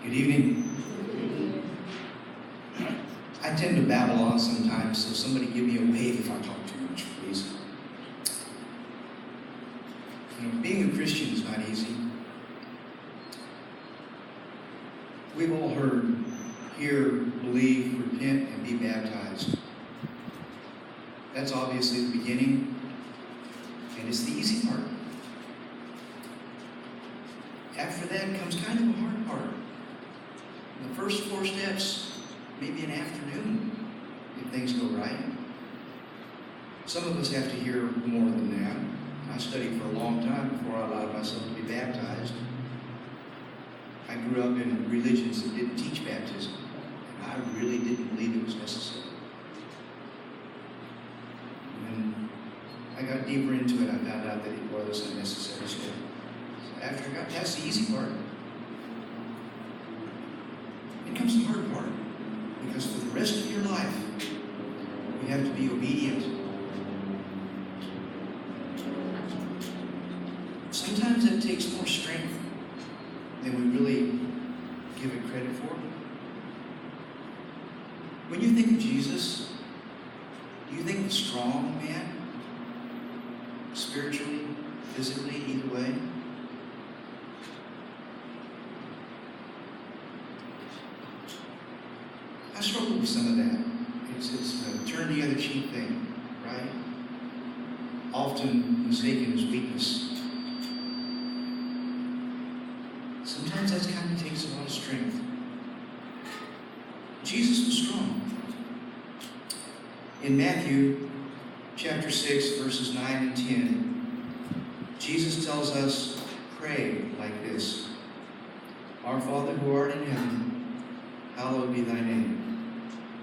Good evening. I tend to babble on sometimes, so somebody give me a wave if I talk too much, please. Being a Christian is not easy. We've all heard, hear, believe, repent, and be baptized. That's obviously the beginning, and it's the easy part. After that comes kind of a hard part. The first 4 steps, maybe an afternoon, if things go right. Some of us have to hear more than that. I studied for a long time before I allowed myself to be baptized. I grew up in religions that didn't teach baptism, and I really didn't believe it was necessary. When I got deeper into it, I found out that it was a necessary step. So after I got past the easy part, it comes the hard part. Because for the rest of your life, you have to be obedient. Sometimes that takes more strength than we really give it credit for. When you think of Jesus, do you think of a strong man? Spiritually, physically, either way? I struggle with some of that. It's a turn the other cheek thing, right? Often mistaken as weakness. Sometimes that kind of takes a lot of strength. Jesus was strong. In Matthew chapter 6, verses 9 and 10, Jesus tells us, pray like this. Our Father who art in heaven, hallowed be thy name.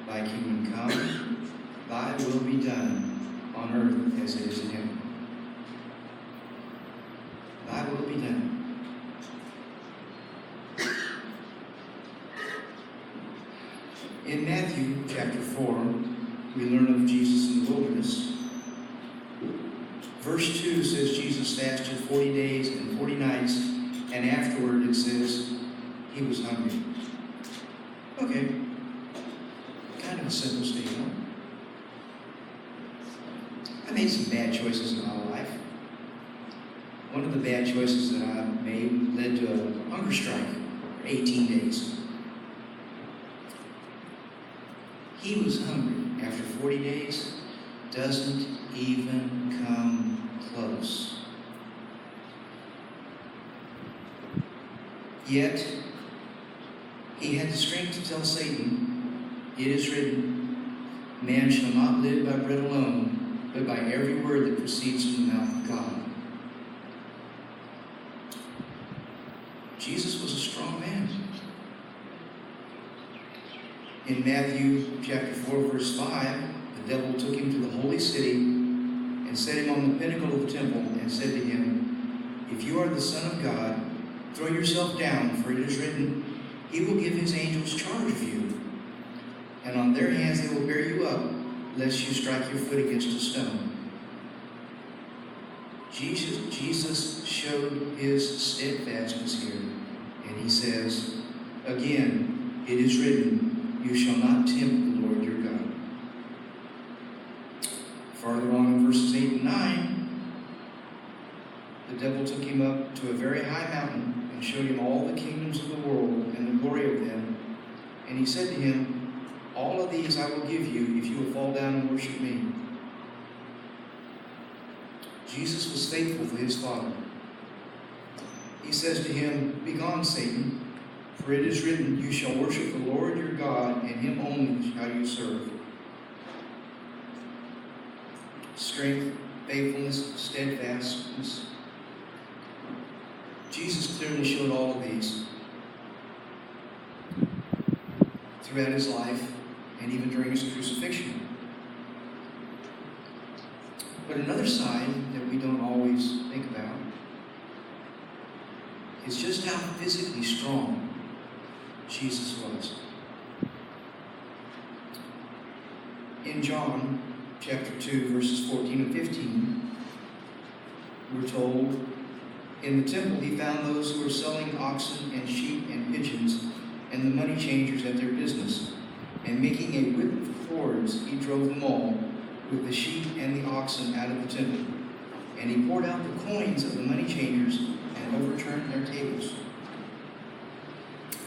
Thy kingdom come, thy will be done on earth as it is in heaven. Thy will be done. In Matthew chapter 4, we learn of Jesus in the wilderness. Verse 2 says Jesus fasted 40 days and 40 nights, and afterward it says he was hungry. Okay. Kind of a simple statement. I made some bad choices in my life. One of the bad choices that I made led to a hunger strike for 18 days. He was hungry after 40 days, doesn't even come close. Yet, he had the strength to tell Satan, it is written, man shall not live by bread alone, but by every word that proceeds from the mouth of God. Jesus was a strong man. In Matthew chapter 4, verse 5, the devil took him to the holy city and set him on the pinnacle of the temple and said to him, if you are the Son of God, throw yourself down, for it is written, he will give his angels charge of you. And on their hands they will bear you up, lest you strike your foot against a stone. Jesus showed his steadfastness here. And he says, again, it is written, you shall not tempt the Lord your God. Farther on in verses 8 and 9, the devil took him up to a very high mountain and showed him all the kingdoms of the world and the glory of them. And he said to him, all of these I will give you if you will fall down and worship me. Jesus was faithful to his Father. He says to him, begone, Satan, for it is written, you shall worship the Lord your God, and him only shall you serve. Strength, faithfulness, steadfastness. Jesus clearly showed all of these throughout his life and even during his crucifixion. But another side that we don't always think about is just how physically strong Jesus was. In John chapter 2, verses 14 and 15, we're told, in the temple he found those who were selling oxen and sheep and pigeons and the money changers at their business. And making a whip of cords, he drove them all with the sheep and the oxen out of the temple. And he poured out the coins of the money changers and overturned their tables.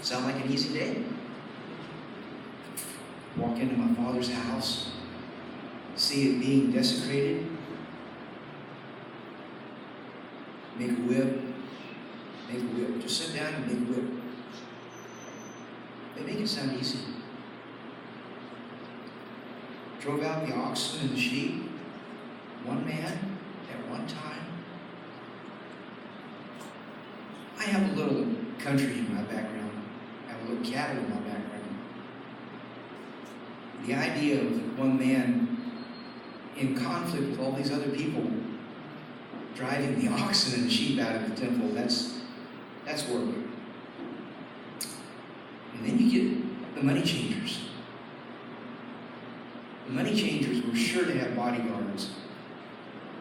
Sound like an easy day? Walk into my Father's house, see it being desecrated, make a whip, just sit down and make a whip. They make it sound easy. Drove out the oxen and the sheep, one man at one time. I have a little country in my background. I have a little cattle in my background. The idea of one man in conflict with all these other people driving the oxen and the sheep out of the temple, that's work. And then you get the money changers. The money changers were sure to have bodyguards,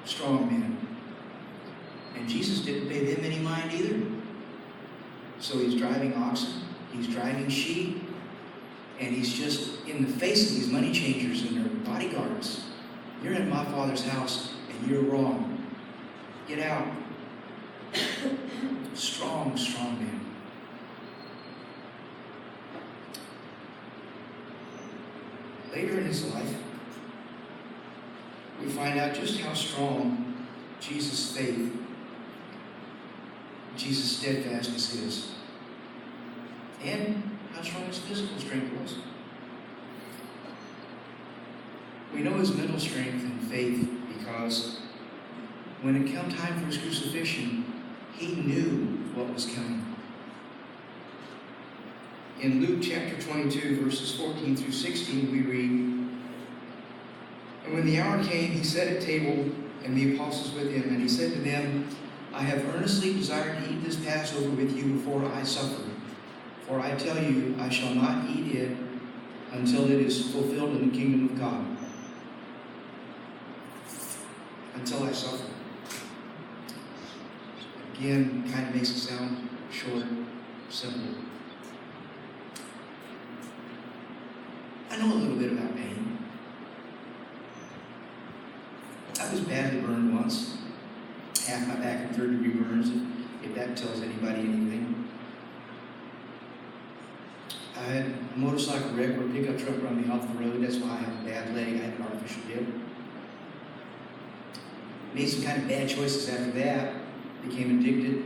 strong men. And Jesus didn't pay them any mind either. So he's driving oxen, he's driving sheep, and he's just in the face of these money changers and their bodyguards. You're in my Father's house and you're wrong. Get out. Strong man. Later in his life, we find out just how strong Jesus' faith, Jesus' steadfastness is, and how strong his physical strength was. We know his mental strength and faith because when it came time for his crucifixion, he knew what was coming. In Luke chapter 22, verses 14 through 16, we read, "And when the hour came, he sat at table, and the apostles with him, and he said to them, I have earnestly desired to eat this Passover with you before I suffer. For I tell you, I shall not eat it until it is fulfilled in the kingdom of God." Until I suffer. Again, kind of makes it sound short, simple. I know a little bit about pain. I was badly burned once. Half my back and third-degree burns, if that tells anybody anything. I had a motorcycle wreck where a pickup truck run me off the road. That's why I have a bad leg. I had an artificial hip. Made some kind of bad choices after that. Became addicted.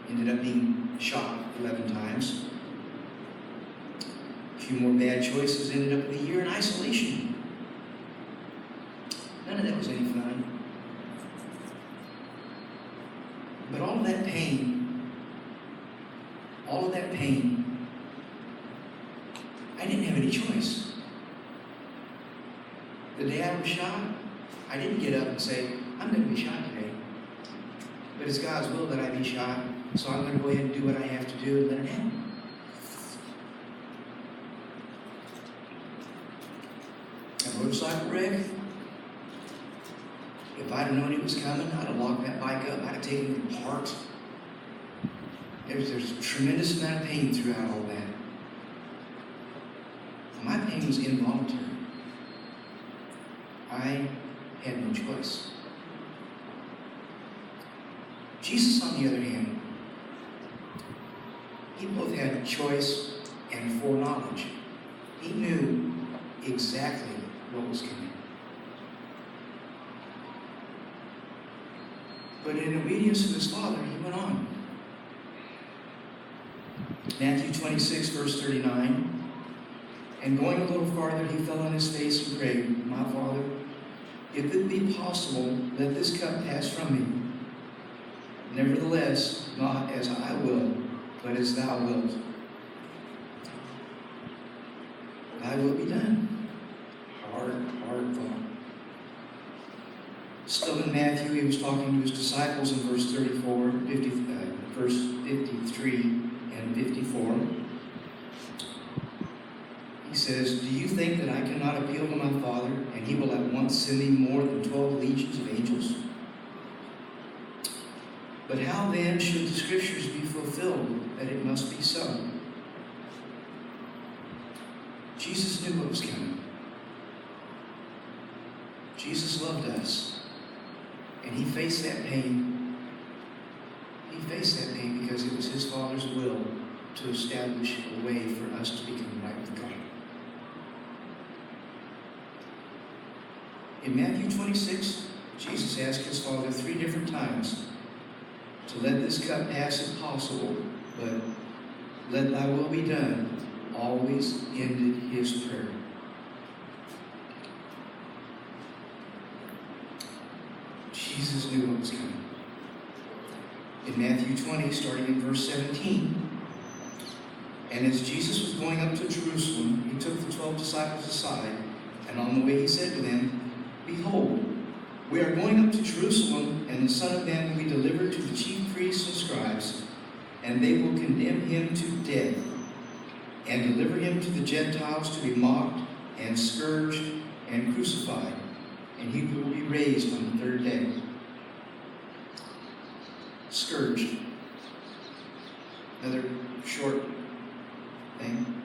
Ended up being shot 11 times. A few more bad choices. Ended up with a year in isolation. None of that was any fun. But all of that pain, I didn't have any choice. The day I was shot, I didn't get up and say, I'm going to be shot today. But it's God's will that I be shot, so I'm going to go ahead and do what I have to do and let it happen. A motorcycle wreck, if I'd have known it was coming, I'd have locked that bike up, I'd have taken it apart. There's a tremendous amount of pain throughout all that. My pain was involuntary. I had no choice. Jesus, on the other hand, he both had choice and foreknowledge. He knew exactly what was coming. But in obedience to his Father, he went on. Matthew 26, verse 39. And going a little farther, he fell on his face and prayed, My Father, if it be possible, let this cup pass from me. Nevertheless, not as I will, but as thou wilt. Thy will be done. Hard thought. Still in Matthew, he was talking to his disciples in verse 34, verse 53 and 54. He says, Do you think that I cannot appeal to my Father, and he will at once send me more than 12 legions of angels? But how then should the Scriptures be fulfilled that it must be so? Jesus knew what was coming. Jesus loved us. And he faced that pain. He faced that pain because it was his Father's will to establish a way for us to become right with God. In Matthew 26, Jesus asked his Father 3 different times to let this cup pass if possible, but let thy will be done, always ended his prayer. Jesus knew what was coming. In Matthew 20, starting in verse 17, and as Jesus was going up to Jerusalem, he took the 12 disciples aside, and on the way he said to them, Behold, we are going up to Jerusalem, and the Son of Man will be delivered to the chief priests and scribes, and they will condemn him to death, and deliver him to the Gentiles to be mocked, and scourged, and crucified, and he will be raised on the 3rd day. Scourged. Another short thing.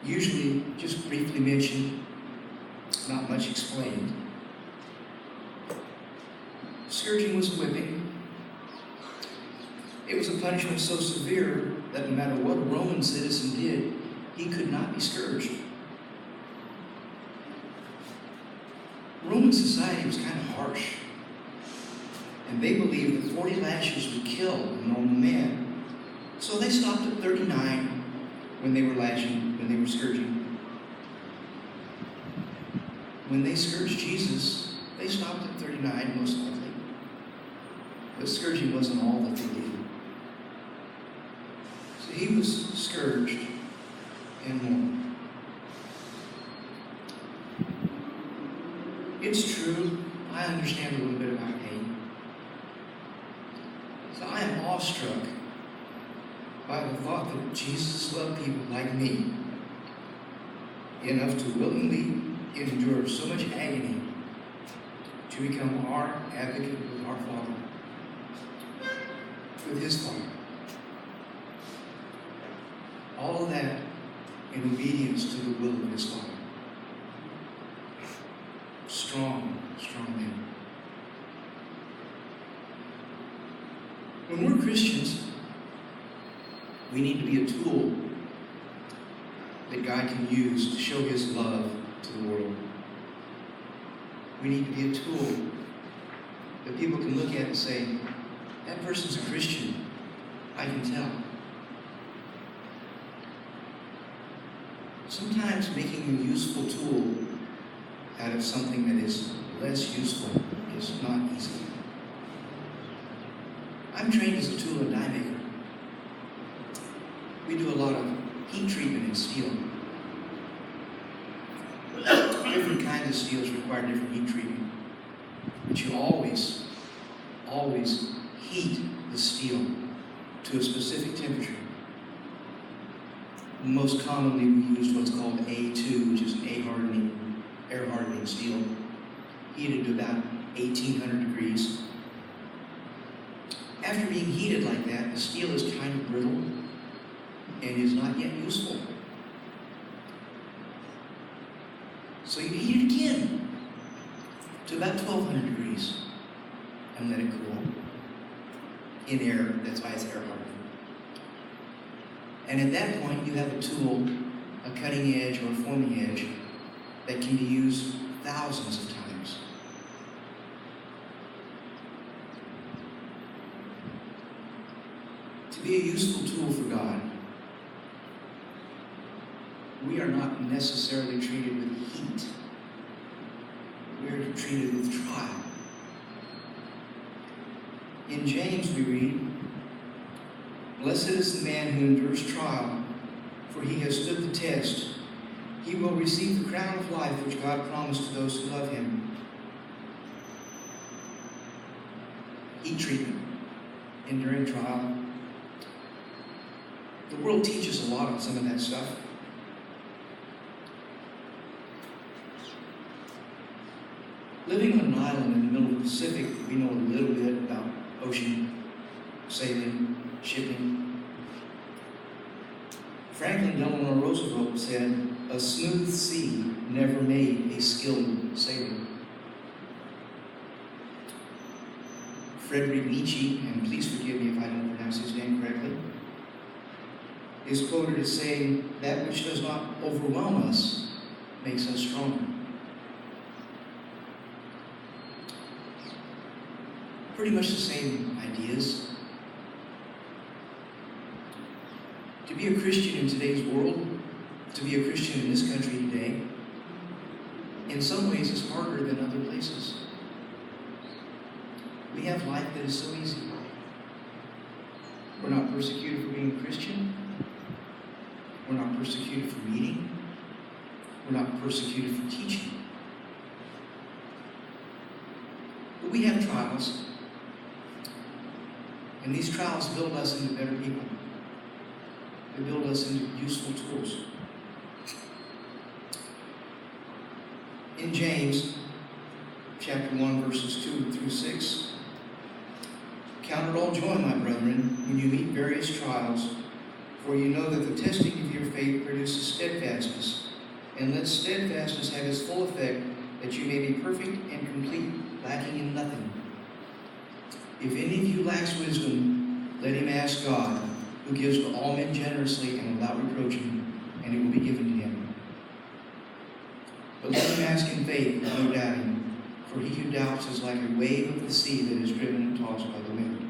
Usually just briefly mentioned, not much explained. Scourging was a whipping. It was a punishment so severe that no matter what a Roman citizen did, he could not be scourged. Roman society was kind of harsh, and they believed that 40 lashes would kill a normal man. So they stopped at 39 when they were lashing, when they were scourging. When they scourged Jesus, they stopped at 39 most likely. But scourging wasn't all that they did. So he was scourged and more. It's true, I understand a little bit about pain. So I am awestruck by the thought that Jesus loved people like me enough to willingly endure so much agony to become our advocate with our Father, with his Father. All of that in obedience to the will of his Father. Strong, strong man. When we're Christians, we need to be a tool that God can use to show his love to the world. We need to be a tool that people can look at and say, that person's a Christian. I can tell. Sometimes making a useful tool out of something that is less useful is not easy. I'm trained as a tool and die maker. We do a lot of heat treatment in steel. Different kinds of steels require different heat treatment. But you always heat the steel to a specific temperature. Most commonly we use what's called A2, which is an air hardening steel, heated to about 1800 degrees. After being heated like that, the steel is kind of brittle and is not yet useful. So you heat it again to about 1200 degrees and let it cool in air. That's why it's air hardened. And at that point, you have a tool, a cutting edge or a forming edge, that can be used thousands of times. To be a useful tool for God, we are not necessarily treated with heat. We are treated with trial. In James we read, Blessed is the man who endures trial, for he has stood the test. He will receive the crown of life which God promised to those who love him. Heat treatment, enduring trial. The world teaches a lot on some of that stuff. Living on an island in the middle of the Pacific, we know a little bit about ocean, sailing, shipping. Franklin Delano Roosevelt said, "A smooth sea never made a skilled sailor." Friedrich Nietzsche, and please forgive me if I don't pronounce his name correctly, is quoted as saying, "That which does not overwhelm us makes us stronger." Pretty much the same ideas. To be a Christian in today's world, to be a Christian in this country today, in some ways is harder than other places. We have life that is so easy. We're not persecuted for being a Christian. We're not persecuted for reading. We're not persecuted for teaching. But we have trials. And these trials build us into better people. They build us into useful tools. In James, chapter 1, verses 2 through 6, "Count it all joy, my brethren, when you meet various trials, for you know that the testing of your faith produces steadfastness. And let steadfastness have its full effect, that you may be perfect and complete, lacking in nothing. If any of you lacks wisdom, let him ask God, who gives to all men generously and without reproaching, and it will be given to him. But let him ask in faith, no doubting, for he who doubts is like a wave of the sea that is driven and tossed by the wind."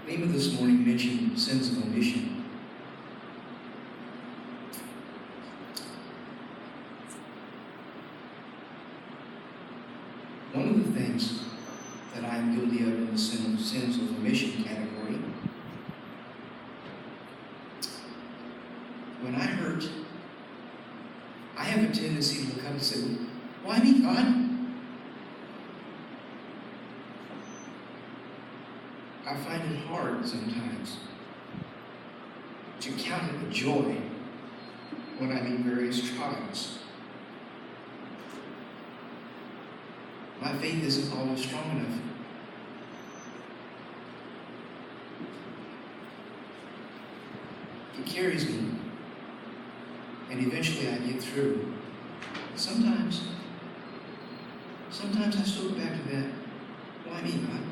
The theme of this morning mentioned sins of omission. One of the things that I am guilty of in the sins of omission category, when I hurt, I have a tendency to look up and say, "Why me, God?" I find it hard sometimes to count it a joy when I meet various trials. My faith isn't always strong enough. It carries me, and eventually I get through. Sometimes I still go back to that, "Why me, God?"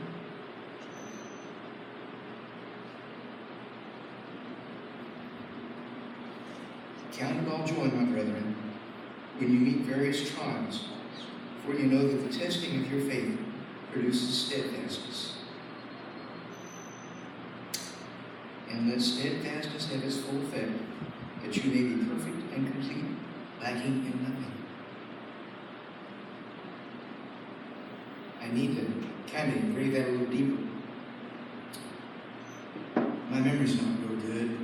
"Count it all joy, my brethren, when you meet various trials, for you know that the testing of your faith produces steadfastness. And let steadfastness have its full effect, that you may be perfect and complete, lacking in nothing." I need to kind of engrave that a little deeper. My memory's not real good.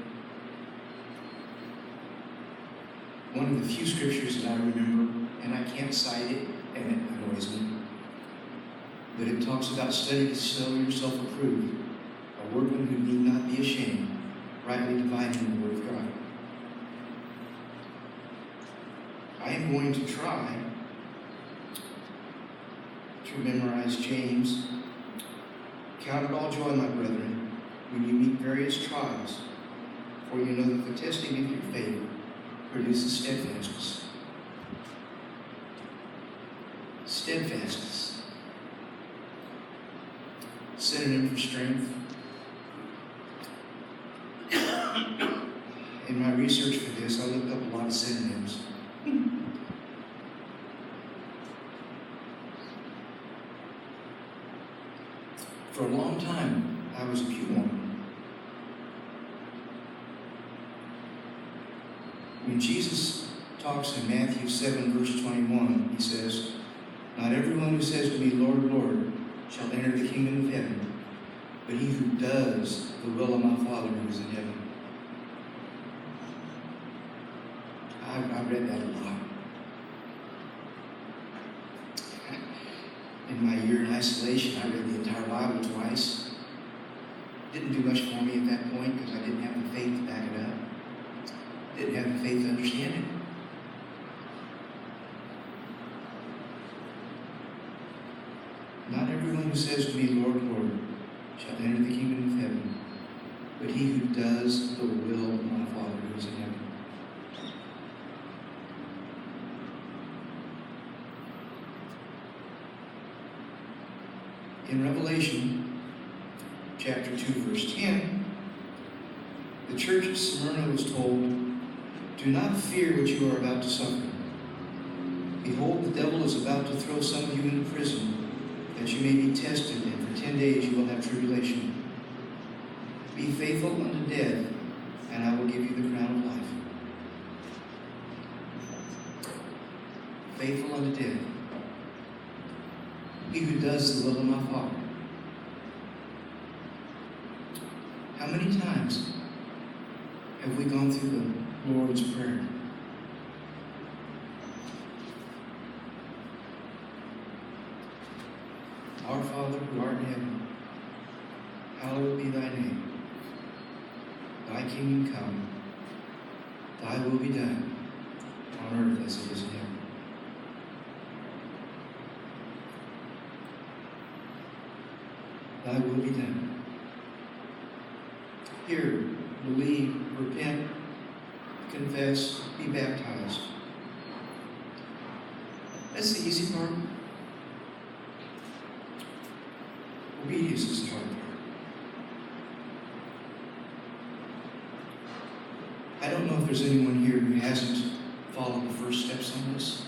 One of the few scriptures that I remember, and I can't cite it, and it annoys me, but it talks about study to show yourself approved, a workman who need not be ashamed, rightly dividing the word of God. I am going to try to memorize James. "Count it all joy, my brethren, when you meet various trials, for you know that the testing of your faith produces steadfastness." Steadfastness. Synonym for strength. In my research for this, I looked up a lot of synonyms. For a long time, I was a pew warmer. When Jesus talks in Matthew 7, verse 21, he says, "Not everyone who says to me, 'Lord, Lord,' shall enter the kingdom of heaven, but he who does the will of my Father who is in heaven." I read that a lot. In my year in isolation, I read the entire Bible twice. Didn't do much for me at that point because I didn't have the faith to back it up. Didn't have the faith to understand it. Not everyone who says to me, Lord, Lord, shall enter the kingdom of heaven, but he who does the will of my Father who is in heaven. In Revelation chapter 2, verse 10, the church of Smyrna was told, do not fear what you are about to suffer. Behold, the devil is about to throw some of you into prison, that you may be tested, and for 10 days you will have tribulation. Be faithful unto death, and I will give you the crown of life. Faithful unto death. He who does the will of my Father. How many times have we gone through the Lord's Prayer? Our Father who art in heaven, hallowed be thy name. Thy kingdom come, thy will be done, on earth as it is in heaven. Thy will be done. Hear, believe, repent, confess, be baptized. That's the easy part. Obedience is the hard part. I don't know if there's anyone here who hasn't followed the first steps on this.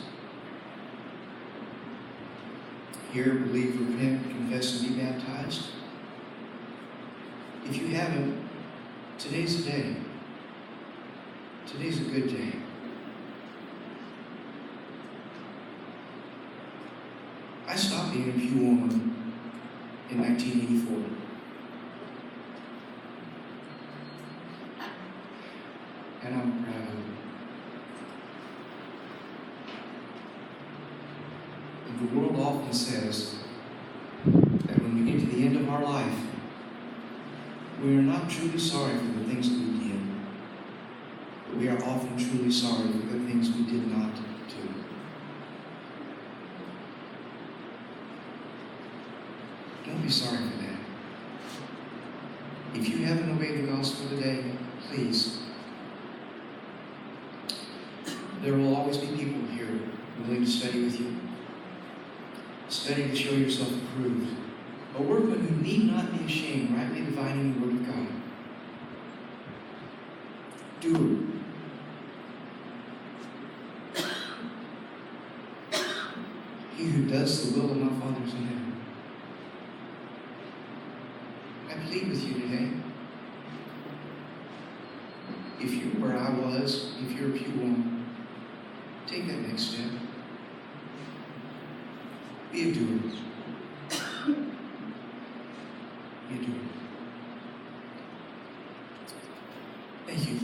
Hear, believe, repent, confess, and be baptized. If you haven't, today's the day. Today's a good day. I stopped being a pew woman in 1984. And I'm proud of it. The world often says that when we get to the end of our life, we are not truly sorry for the things that we did, but we are often truly sorry for the things we did not do. Don't be sorry for that. If you haven't obeyed the gospel today, please. There will always be people here willing to study with you. Study to show yourself approved. A workman who need not be ashamed, rightly dividing the word of God. Doer. He who does the will of my Father is in heaven. I plead with you today. If you're where I was, if you're a pew woman, take that next step. Be a doer. Be a doer. Thank you.